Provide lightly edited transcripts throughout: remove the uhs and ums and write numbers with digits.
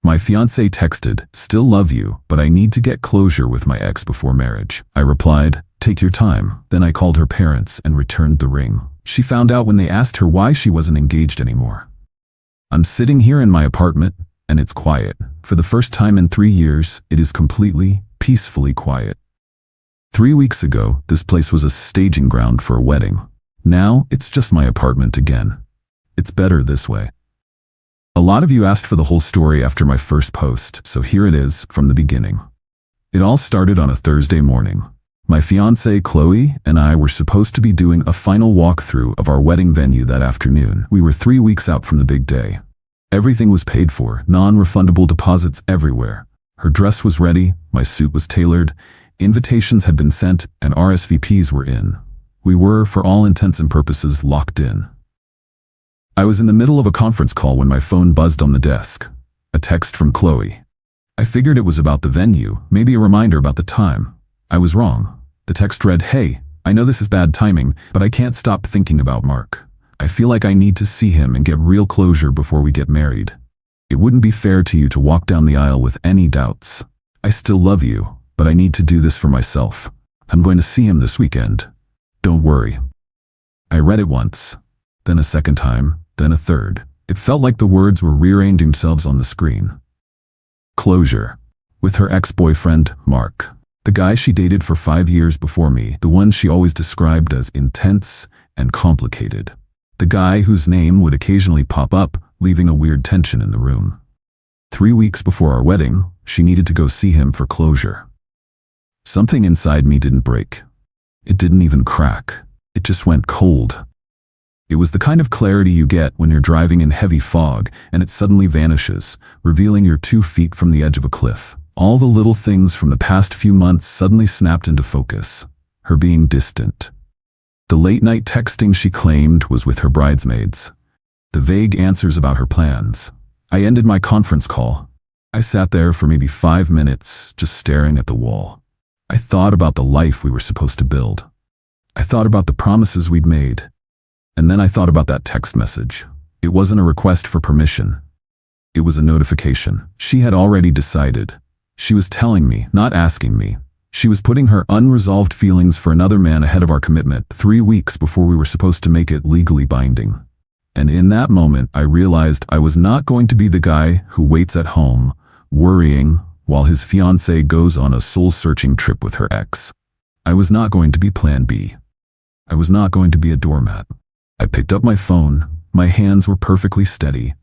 My fiancé texted, "Still love you, but I need to get closure with my ex before marriage." I replied, "Take your time." Then I called her parents and returned the ring. She found out when they asked her why she wasn't engaged anymore. I'm sitting here in my apartment, and it's quiet. For the first time in 3 years, it is completely, peacefully quiet. 3 weeks ago, this place was a staging ground for a wedding. Now, it's just my apartment again. It's better this way. A lot of you asked for the whole story after my first post, so here it is from the beginning. It all started on a Thursday morning. My fiancée Chloe and I were supposed to be doing a final walkthrough of our wedding venue that afternoon. We were 3 weeks out from the big day. Everything was paid for, non-refundable deposits everywhere. Her dress was ready, my suit was tailored, invitations had been sent, and RSVPs were in. We were, for all intents and purposes, locked in. I was in the middle of a conference call when my phone buzzed on the desk. A text from Chloe. I figured it was about the venue, maybe a reminder about the time. I was wrong. The text read, "Hey, I know this is bad timing, but I can't stop thinking about Mark. I feel like I need to see him and get real closure before we get married. It wouldn't be fair to you to walk down the aisle with any doubts. I still love you, but I need to do this for myself. I'm going to see him this weekend. Don't worry." I read it once, then a second time, then a third. It felt like the words were rearranging themselves on the screen. Closure. With her ex-boyfriend, Mark. The guy she dated for 5 years before me, the one she always described as intense and complicated. The guy whose name would occasionally pop up, leaving a weird tension in the room. 3 weeks before our wedding, she needed to go see him for closure. Something inside me didn't break. It didn't even crack. It just went cold. It was the kind of clarity you get when you're driving in heavy fog and it suddenly vanishes, revealing you're 2 feet from the edge of a cliff. All the little things from the past few months suddenly snapped into focus. Her being distant. The late-night texting she claimed was with her bridesmaids. The vague answers about her plans. I ended my conference call. I sat there for maybe 5 minutes, just staring at the wall. I thought about the life we were supposed to build. I thought about the promises we'd made. And then I thought about that text message. It wasn't a request for permission. It was a notification. She had already decided. She was telling me, not asking me. She was putting her unresolved feelings for another man ahead of our commitment 3 weeks before we were supposed to make it legally binding. And in that moment, I realized I was not going to be the guy who waits at home, worrying, while his fiancée goes on a soul-searching trip with her ex. I was not going to be Plan B. I was not going to be a doormat. I picked up my phone. My hands were perfectly steady.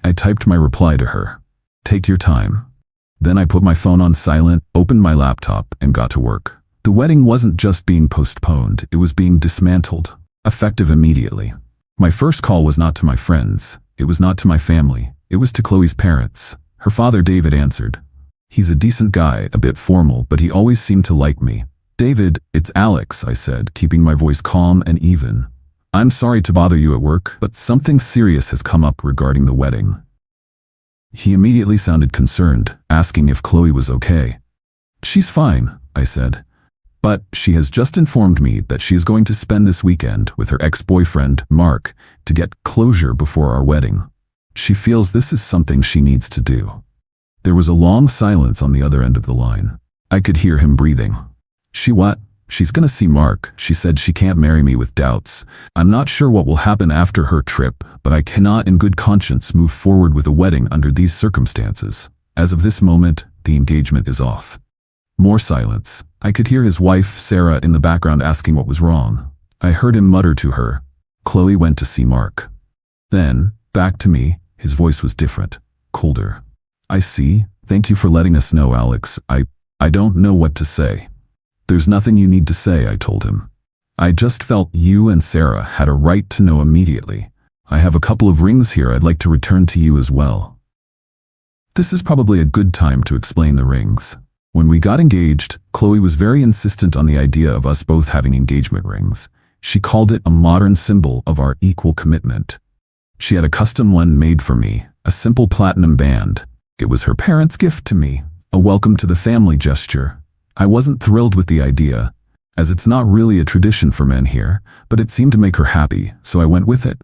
I typed my reply to her. "Take your time." Then I put my phone on silent, opened my laptop, and got to work. The wedding wasn't just being postponed, it was being dismantled, effective immediately. My first call was not to my friends, it was not to my family, it was to Chloe's parents. Her father, David, answered. He's a decent guy, a bit formal, but he always seemed to like me. "David, it's Alex," I said, keeping my voice calm and even. "I'm sorry to bother you at work, but something serious has come up regarding the wedding." He immediately sounded concerned, asking if Chloe was okay. "She's fine," I said. "But she has just informed me that she is going to spend this weekend with her ex-boyfriend, Mark, to get closure before our wedding. She feels this is something she needs to do." There was a long silence on the other end of the line. I could hear him breathing. "She what?" "She's gonna see Mark. She said she can't marry me with doubts. I'm not sure what will happen after her trip, but I cannot in good conscience move forward with a wedding under these circumstances. As of this moment, the engagement is off." More silence. I could hear his wife, Sarah, in the background asking what was wrong. I heard him mutter to her, "Chloe went to see Mark." Then, back to me, his voice was different, colder. "I see. Thank you for letting us know, Alex. I don't know what to say." "There's nothing you need to say," I told him. "I just felt you and Sarah had a right to know immediately. I have a couple of rings here I'd like to return to you as well." This is probably a good time to explain the rings. When we got engaged, Chloe was very insistent on the idea of us both having engagement rings. She called it a modern symbol of our equal commitment. She had a custom one made for me, a simple platinum band. It was her parents' gift to me, a welcome to the family gesture. I wasn't thrilled with the idea, as it's not really a tradition for men here, but it seemed to make her happy, so I went with it.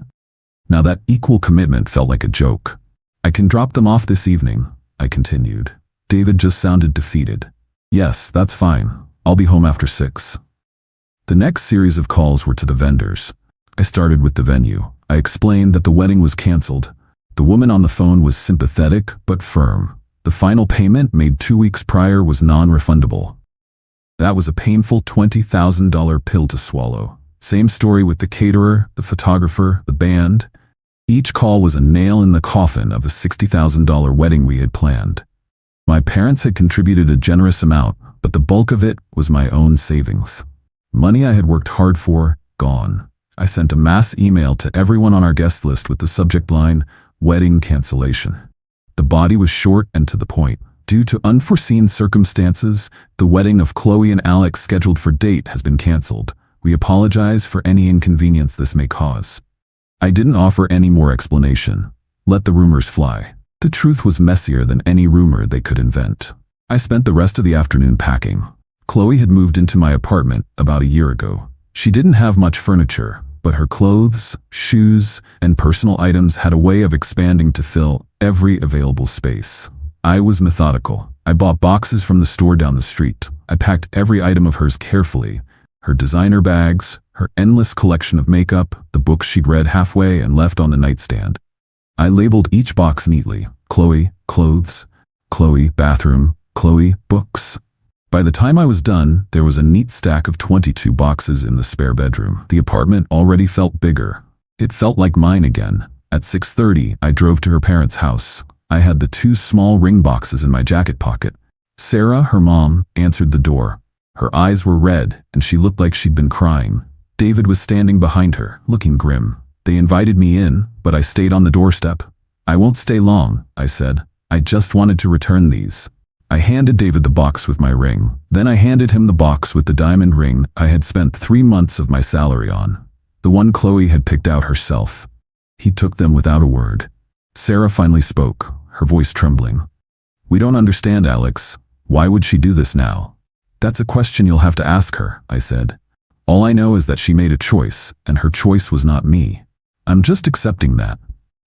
Now that equal commitment felt like a joke. I can drop them off this evening. I continued. David just sounded defeated. Yes, that's fine. I'll be home after 6. The next series of calls were to the vendors. I started with the venue. I explained that the wedding was canceled. The woman on the phone was sympathetic but firm. The final payment made 2 weeks prior was non-refundable. That was a painful $20,000 pill to swallow. Same story with the caterer, the photographer, the band. Each call was a nail in the coffin of the $60,000 wedding we had planned. My parents had contributed a generous amount, but the bulk of it was my own savings. Money I had worked hard for, gone. I sent a mass email to everyone on our guest list with the subject line, "Wedding cancellation." The body was short and to the point. Due to unforeseen circumstances, the wedding of Chloe and Alex scheduled for date has been canceled. We apologize for any inconvenience this may cause. I didn't offer any more explanation. Let the rumors fly. The truth was messier than any rumor they could invent. I spent the rest of the afternoon packing. Chloe had moved into my apartment about a year ago. She didn't have much furniture, but her clothes, shoes, and personal items had a way of expanding to fill every available space. I was methodical. I bought boxes from the store down the street. I packed every item of hers carefully. Her designer bags, her endless collection of makeup, the books she'd read halfway and left on the nightstand. I labeled each box neatly. Chloe, clothes. Chloe, bathroom. Chloe, books. By the time I was done, there was a neat stack of 22 boxes in the spare bedroom. The apartment already felt bigger. It felt like mine again. At 6:30, I drove to her parents' house. I had the 2 small ring boxes in my jacket pocket. Sarah, her mom, answered the door. Her eyes were red, and she looked like she'd been crying. David was standing behind her, looking grim. They invited me in, but I stayed on the doorstep. "I won't stay long," I said. "I just wanted to return these." I handed David the box with my ring. Then I handed him the box with the diamond ring I had spent 3 months of my salary on. The one Chloe had picked out herself. He took them without a word. Sarah finally spoke, her voice trembling. "We don't understand, Alex. Why would she do this now?" "That's a question you'll have to ask her," I said. "All I know is that she made a choice, and her choice was not me. I'm just accepting that."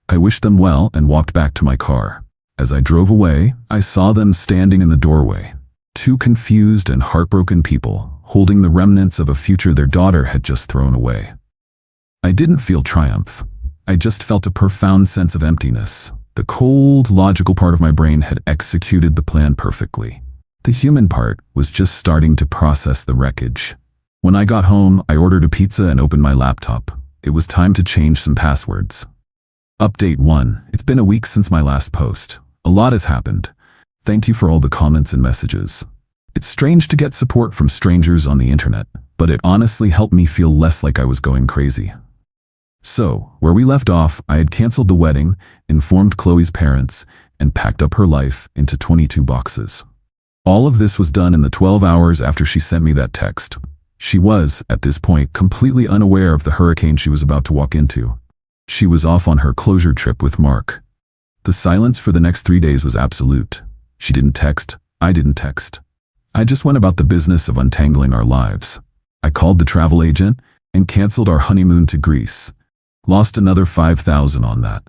I wished them well and walked back to my car. As I drove away, I saw them standing in the doorway. 2 confused and heartbroken people, holding the remnants of a future their daughter had just thrown away. I didn't feel triumph. I just felt a profound sense of emptiness. The cold, logical part of my brain had executed the plan perfectly. The human part was just starting to process the wreckage. When I got home, I ordered a pizza and opened my laptop. It was time to change some passwords. Update 1. It's been a week since my last post. A lot has happened. Thank you for all the comments and messages. It's strange to get support from strangers on the internet, but it honestly helped me feel less like I was going crazy. So, where we left off, I had canceled the wedding, informed Chloe's parents, and packed up her life into 22 boxes. All of this was done in the 12 hours after she sent me that text. She was, at this point, completely unaware of the hurricane she was about to walk into. She was off on her closure trip with Mark. The silence for the next 3 days was absolute. She didn't text. I didn't text. I just went about the business of untangling our lives. I called the travel agent and canceled our honeymoon to Greece. Lost another $5,000 on that.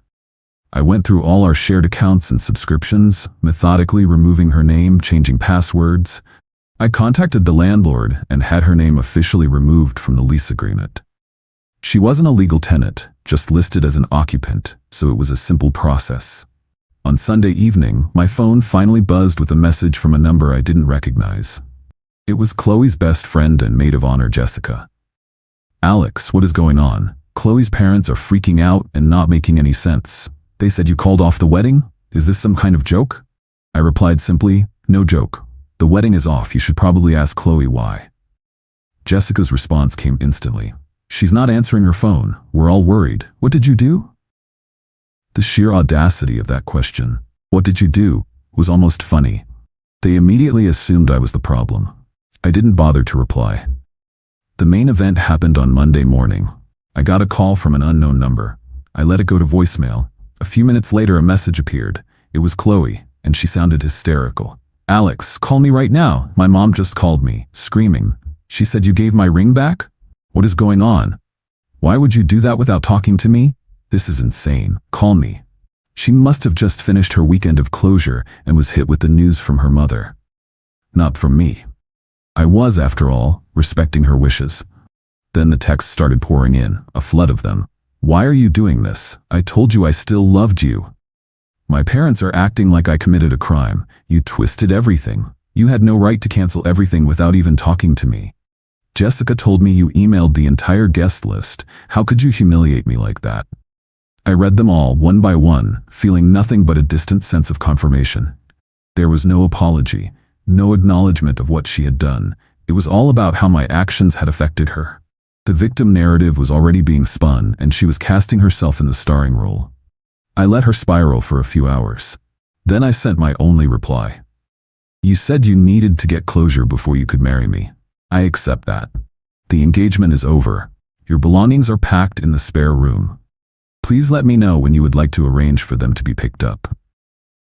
I went through all our shared accounts and subscriptions, methodically removing her name, changing passwords. I contacted the landlord and had her name officially removed from the lease agreement. She wasn't a legal tenant, just listed as an occupant, so it was a simple process. On Sunday evening, my phone finally buzzed with a message from a number I didn't recognize. It was Chloe's best friend and maid of honor, Jessica. "Alex, what is going on? Chloe's parents are freaking out and not making any sense. They said you called off the wedding? Is this some kind of joke?" I replied simply, "No joke. The wedding is off. You should probably ask Chloe why." Jessica's response came instantly. "She's not answering her phone. We're all worried. What did you do?" The sheer audacity of that question, "What did you do?" was almost funny. They immediately assumed I was the problem. I didn't bother to reply. The main event happened on Monday morning. I got a call from an unknown number. I let it go to voicemail. A few minutes later, a message appeared. It was Chloe, and she sounded hysterical. "Alex, call me right now. My mom just called me, screaming. She said you gave my ring back? What is going on? Why would you do that without talking to me? This is insane. Call me." She must have just finished her weekend of closure and was hit with the news from her mother. Not from me. I was, after all, respecting her wishes. Then the texts started pouring in, a flood of them. Why are you doing this? I told you I still loved you. My parents are acting like I committed a crime. You twisted everything. You had no right to cancel everything without even talking to me. Jessica told me you emailed the entire guest list. How could you humiliate me like that? I read them all, one by one, feeling nothing but a distant sense of confirmation. There was no apology, no acknowledgement of what she had done. It was all about how my actions had affected her. The victim narrative was already being spun, and she was casting herself in the starring role. I let her spiral for a few hours. Then I sent my only reply. You said you needed to get closure before you could marry me. I accept that. The engagement is over. Your belongings are packed in the spare room. Please let me know when you would like to arrange for them to be picked up.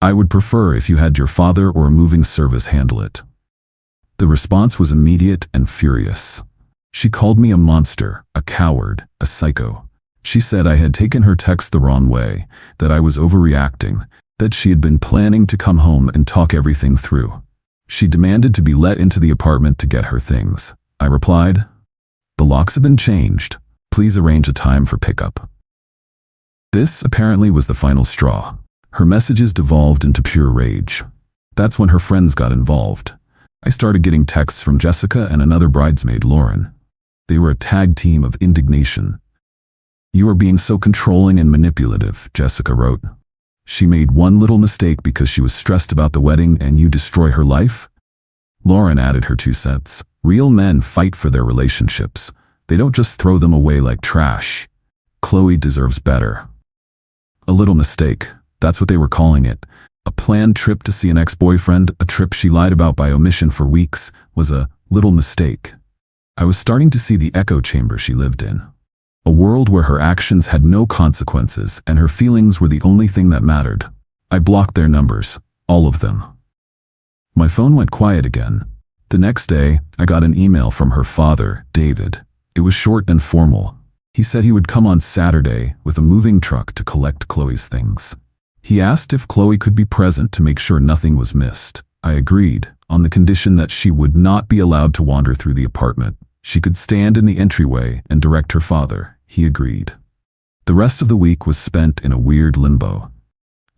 I would prefer if you had your father or a moving service handle it. The response was immediate and furious. She called me a monster, a coward, a psycho. She said I had taken her text the wrong way, that I was overreacting, that she had been planning to come home and talk everything through. She demanded to be let into the apartment to get her things. I replied, "The locks have been changed. Please arrange a time for pickup." This apparently was the final straw. Her messages devolved into pure rage. That's when her friends got involved. I started getting texts from Jessica and another bridesmaid, Lauren. They were a tag team of indignation. "You are being so controlling and manipulative," Jessica wrote. "She made one little mistake because she was stressed about the wedding and you destroy her life?" Lauren added her 2 cents. "Real men fight for their relationships. They don't just throw them away like trash. Chloe deserves better." A little mistake. That's what they were calling it. A planned trip to see an ex-boyfriend, a trip she lied about by omission for weeks, was a little mistake. I was starting to see the echo chamber she lived in. A world where her actions had no consequences and her feelings were the only thing that mattered. I blocked their numbers, all of them. My phone went quiet again. The next day, I got an email from her father, David. It was short and formal. He said he would come on Saturday with a moving truck to collect Chloe's things. He asked if Chloe could be present to make sure nothing was missed. I agreed, on the condition that she would not be allowed to wander through the apartment. She could stand in the entryway and direct her father. He agreed. The rest of the week was spent in a weird limbo.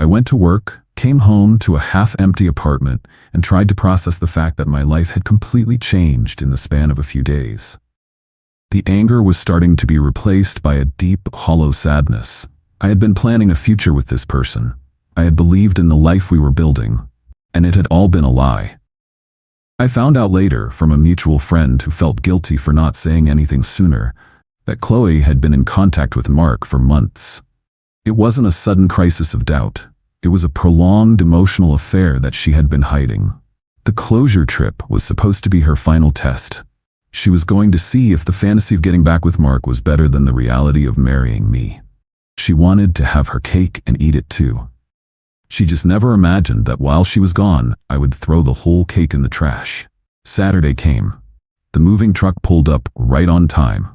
I went to work, came home to a half-empty apartment, and tried to process the fact that my life had completely changed in the span of a few days. The anger was starting to be replaced by a deep, hollow sadness. I had been planning a future with this person. I had believed in the life we were building, and it had all been a lie. I found out later from a mutual friend who felt guilty for not saying anything sooner that Chloe had been in contact with Marr for months. It wasn't a sudden crisis of doubt. It was a prolonged emotional affair that she had been hiding. The closure trip was supposed to be her final test. She was going to see if the fantasy of getting back with Marr was better than the reality of marrying me. She wanted to have her cake and eat it too. She just never imagined that while she was gone, I would throw the whole cake in the trash. Saturday came. The moving truck pulled up right on time.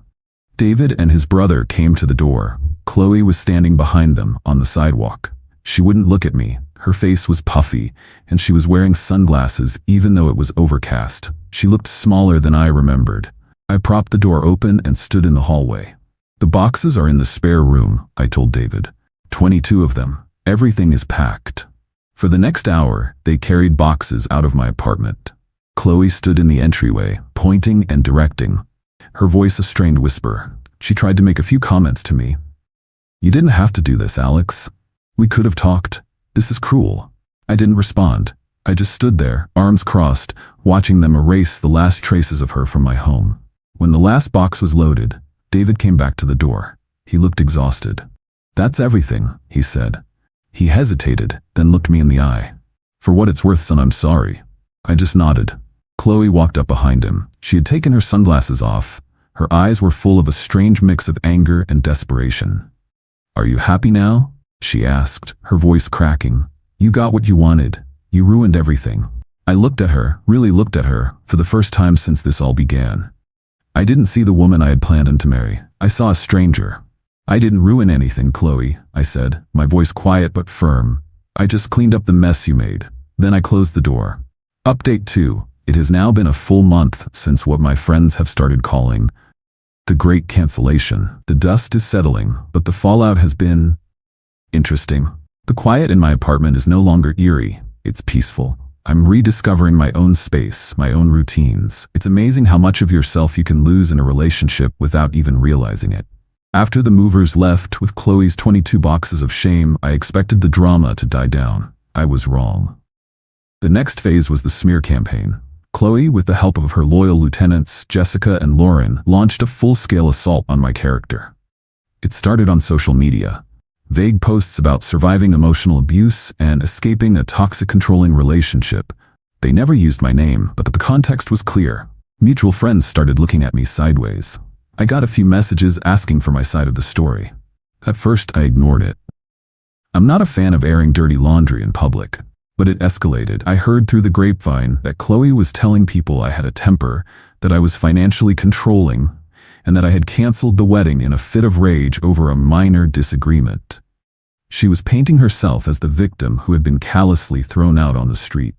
David and his brother came to the door. Chloe was standing behind them on the sidewalk. She wouldn't look at me. Her face was puffy, and she was wearing sunglasses even though it was overcast. She looked smaller than I remembered. I propped the door open and stood in the hallway. "The boxes are in the spare room," I told David. 22 of them. Everything is packed. For the next hour, they carried boxes out of my apartment. Chloe stood in the entryway, pointing and directing. Her voice a strained whisper. She tried to make a few comments to me. "You didn't have to do this, Alex. We could have talked. This is cruel." I didn't respond. I just stood there, arms crossed, watching them erase the last traces of her from my home. When the last box was loaded, David came back to the door. He looked exhausted. "That's everything," he said. He hesitated, then looked me in the eye. "For what it's worth, son, I'm sorry." I just nodded. Chloe walked up behind him. She had taken her sunglasses off. Her eyes were full of a strange mix of anger and desperation. "Are you happy now?" she asked, her voice cracking. "You got what you wanted. You ruined everything." I looked at her, really looked at her, for the first time since this all began. I didn't see the woman I had planned to marry. I saw a stranger. I didn't ruin anything, Chloe, I said, my voice quiet but firm. I just cleaned up the mess you made. Then I closed the door. Update 2. It has now been a full month since what my friends have started calling the Great Cancellation. The dust is settling, but the fallout has been interesting. The quiet in my apartment is no longer eerie. It's peaceful. I'm rediscovering my own space, my own routines. It's amazing how much of yourself you can lose in a relationship without even realizing it. After the movers left with Chloe's 22 boxes of shame, I expected the drama to die down. I was wrong. The next phase was the smear campaign. Chloe, with the help of her loyal lieutenants, Jessica and Lauren, launched a full-scale assault on my character. It started on social media. Vague posts about surviving emotional abuse and escaping a toxic controlling relationship. They never used my name, but the context was clear. Mutual friends started looking at me sideways. I got a few messages asking for my side of the story. At first, I ignored it. I'm not a fan of airing dirty laundry in public, but it escalated. I heard through the grapevine that Chloe was telling people I had a temper, that I was financially controlling, and that I had canceled the wedding in a fit of rage over a minor disagreement. She was painting herself as the victim who had been callously thrown out on the street.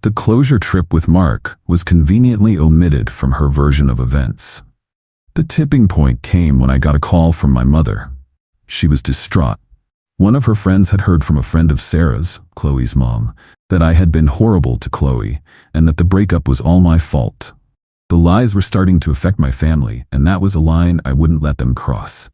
The closure trip with Mark was conveniently omitted from her version of events. The tipping point came when I got a call from my mother. She was distraught. One of her friends had heard from a friend of Sarah's, Chloe's mom, that I had been horrible to Chloe and that the breakup was all my fault. The lies were starting to affect my family, and that was a line I wouldn't let them cross.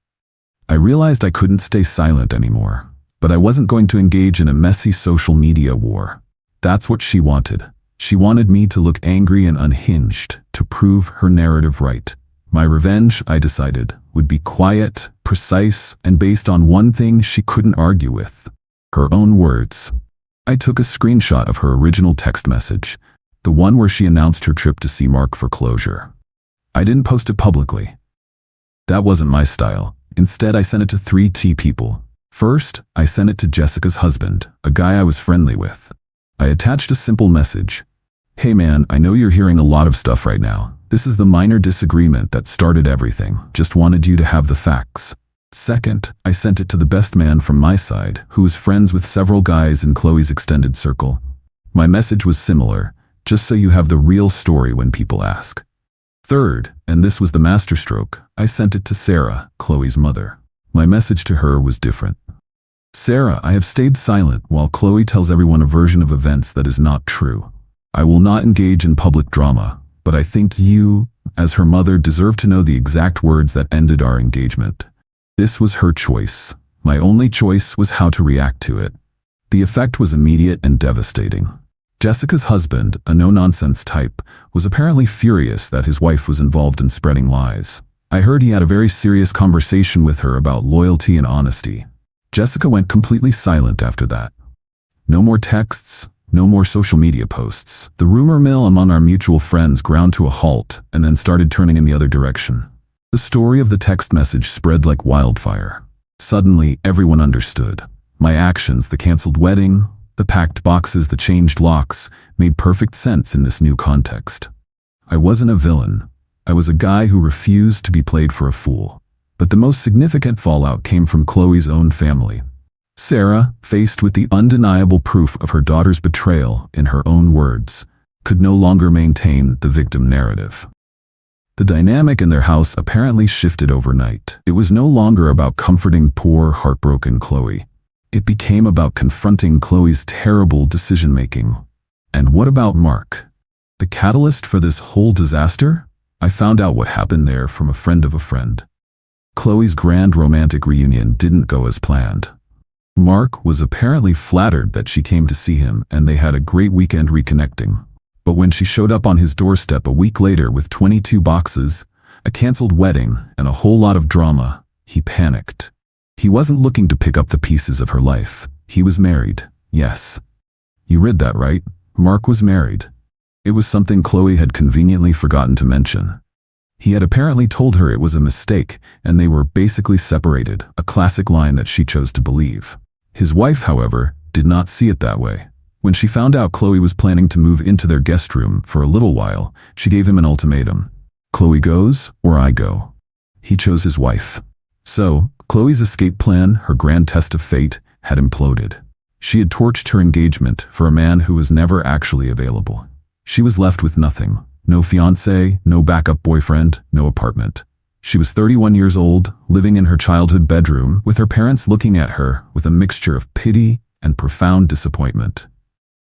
I realized I couldn't stay silent anymore, but I wasn't going to engage in a messy social media war. That's what she wanted. She wanted me to look angry and unhinged to prove her narrative right. My revenge, I decided, would be quiet, precise, and based on one thing she couldn't argue with: her own words. I took a screenshot of her original text message, the one where she announced her trip to see Mark for closure. I didn't post it publicly. That wasn't my style. Instead, I sent it to 3 key people. First, I sent it to Jessica's husband, a guy I was friendly with. I attached a simple message. Hey man, I know you're hearing a lot of stuff right now. This is the minor disagreement that started everything. Just wanted you to have the facts. Second, I sent it to the best man from my side, who was friends with several guys in Chloe's extended circle. My message was similar, just so you have the real story when people ask. Third, and this was the masterstroke, I sent it to Sarah, Chloe's mother. My message to her was different. Sarah, I have stayed silent while Chloe tells everyone a version of events that is not true. I will not engage in public drama, but I think you, as her mother, deserve to know the exact words that ended our engagement. This was her choice. My only choice was how to react to it. The effect was immediate and devastating. Jessica's husband, a no-nonsense type, was apparently furious that his wife was involved in spreading lies. I heard he had a very serious conversation with her about loyalty and honesty. Jessica went completely silent after that. No more texts, no more social media posts. The rumor mill among our mutual friends ground to a halt and then started turning in the other direction. The story of the text message spread like wildfire. Suddenly, everyone understood. My actions, the canceled wedding, the packed boxes, the changed locks, made perfect sense in this new context. I wasn't a villain. I was a guy who refused to be played for a fool. But the most significant fallout came from Chloe's own family. Sarah, faced with the undeniable proof of her daughter's betrayal in her own words, could no longer maintain the victim narrative. The dynamic in their house apparently shifted overnight. It was no longer about comforting poor, heartbroken Chloe. It became about confronting Chloe's terrible decision-making. And what about Mark? The catalyst for this whole disaster? I found out what happened there from a friend of a friend. Chloe's grand romantic reunion didn't go as planned. Mark was apparently flattered that she came to see him and they had a great weekend reconnecting. But when she showed up on his doorstep a week later with 22 boxes, a canceled wedding, and a whole lot of drama, he panicked. He wasn't looking to pick up the pieces of her life. He was married. Yes. You read that right. Mark was married. It was something Chloe had conveniently forgotten to mention. He had apparently told her it was a mistake, and they were basically separated, a classic line that she chose to believe. His wife, however, did not see it that way. When she found out Chloe was planning to move into their guest room for a little while, she gave him an ultimatum. Chloe goes, or I go. He chose his wife. So, Chloe's escape plan, her grand test of fate, had imploded. She had torched her engagement for a man who was never actually available. She was left with nothing. No fiancé, no backup boyfriend, no apartment. She was 31 years old, living in her childhood bedroom, with her parents looking at her with a mixture of pity and profound disappointment.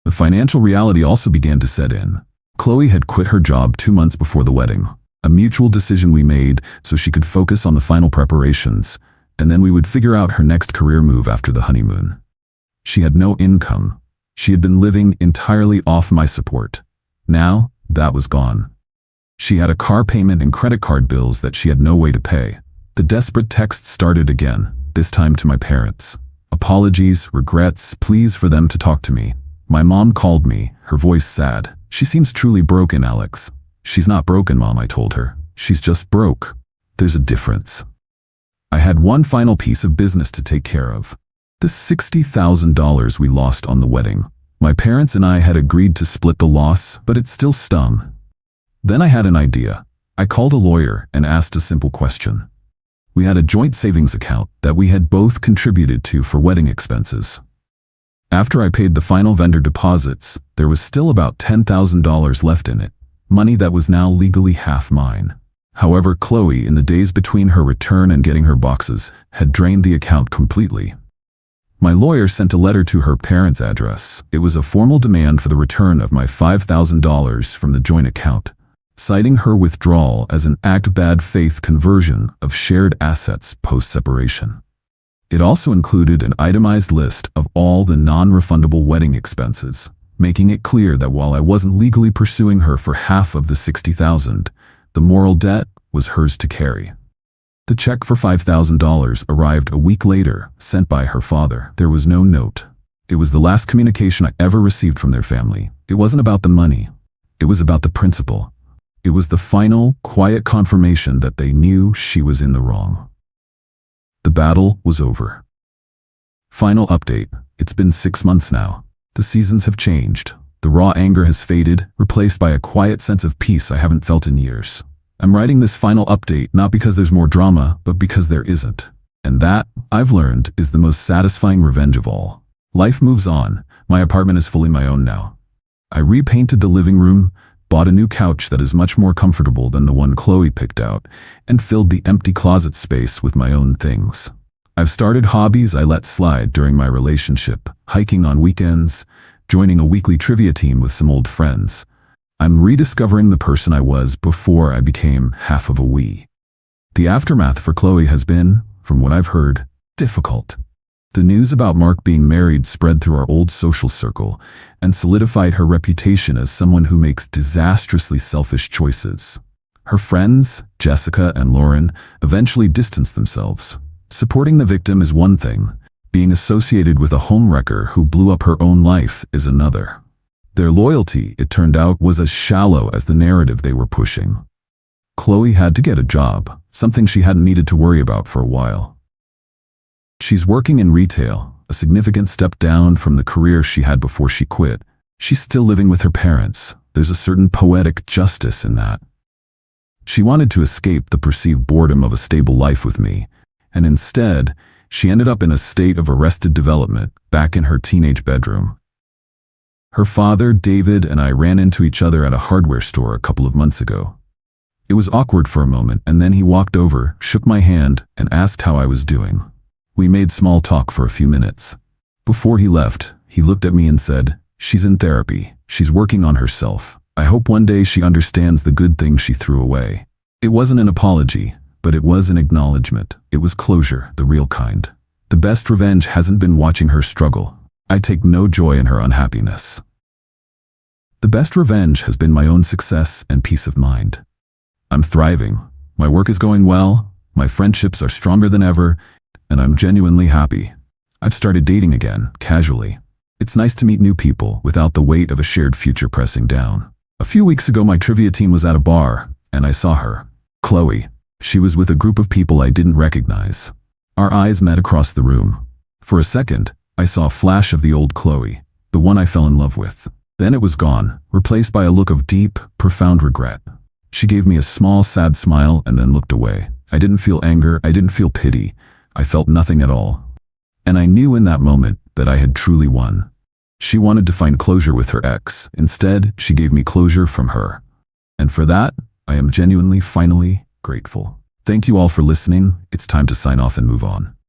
The financial reality also began to set in. Chloe had quit her job 2 months before the wedding, a mutual decision we made so she could focus on the final preparations, and then we would figure out her next career move after the honeymoon. She had no income. She had been living entirely off my support. Now, that was gone. She had a car payment and credit card bills that she had no way to pay. The desperate texts started again, this time to my parents. Apologies, regrets, pleas for them to talk to me. My mom called me, her voice sad. She seems truly broken, Alex. She's not broken, Mom, I told her. She's just broke. There's a difference. I had one final piece of business to take care of. The $60,000 we lost on the wedding. My parents and I had agreed to split the loss, but it still stung. Then I had an idea. I called a lawyer and asked a simple question. We had a joint savings account that we had both contributed to for wedding expenses. After I paid the final vendor deposits, there was still about $10,000 left in it, money that was now legally half mine. However, Chloe, in the days between her return and getting her boxes, had drained the account completely. My lawyer sent a letter to her parents' address. It was a formal demand for the return of my $5,000 from the joint account, citing her withdrawal as an act of bad faith conversion of shared assets post-separation. It also included an itemized list of all the non-refundable wedding expenses, making it clear that while I wasn't legally pursuing her for half of the $60,000, the moral debt was hers to carry. The check for $5,000 arrived a week later, sent by her father. There was no note. It was the last communication I ever received from their family. It wasn't about the money. It was about the principle. It was the final, quiet confirmation that they knew she was in the wrong. The battle was over. Final update. It's been 6 months now. The seasons have changed. The raw anger has faded, replaced by a quiet sense of peace I haven't felt in years. I'm writing this final update not because there's more drama, but because there isn't. And that, I've learned, is the most satisfying revenge of all. Life moves on. My apartment is fully my own now. I repainted the living room, bought a new couch that is much more comfortable than the one Chloe picked out, and filled the empty closet space with my own things. I've started hobbies I let slide during my relationship, hiking on weekends, joining a weekly trivia team with some old friends. I'm rediscovering the person I was before I became half of a we. The aftermath for Chloe has been, from what I've heard, difficult. The news about Mark being married spread through our old social circle and solidified her reputation as someone who makes disastrously selfish choices. Her friends, Jessica and Lauren, eventually distanced themselves. Supporting the victim is one thing. Being associated with a homewrecker who blew up her own life is another. Their loyalty, it turned out, was as shallow as the narrative they were pushing. Chloe had to get a job, something she hadn't needed to worry about for a while. She's working in retail, a significant step down from the career she had before she quit. She's still living with her parents. There's a certain poetic justice in that. She wanted to escape the perceived boredom of a stable life with me, and instead, she ended up in a state of arrested development, back in her teenage bedroom. Her father, David, and I ran into each other at a hardware store a couple of months ago. It was awkward for a moment, and then he walked over, shook my hand, and asked how I was doing. We made small talk for a few minutes. Before he left, he looked at me and said, "She's in therapy. She's working on herself. I hope one day she understands the good things she threw away." It wasn't an apology, but it was an acknowledgement. It was closure, the real kind. The best revenge hasn't been watching her struggle. I take no joy in her unhappiness. The best revenge has been my own success and peace of mind. I'm thriving. My work is going well. My friendships are stronger than ever, and I'm genuinely happy. I've started dating again, casually. It's nice to meet new people without the weight of a shared future pressing down. A few weeks ago, my trivia team was at a bar, and I saw her. Chloe. She was with a group of people I didn't recognize. Our eyes met across the room. For a second, I saw a flash of the old Chloe, the one I fell in love with. Then it was gone, replaced by a look of deep, profound regret. She gave me a small, sad smile and then looked away. I didn't feel anger, I didn't feel pity. I felt nothing at all. And I knew in that moment that I had truly won. She wanted to find closure with her ex. Instead, she gave me closure from her. And for that, I am genuinely, finally grateful. Thank you all for listening. It's time to sign off and move on.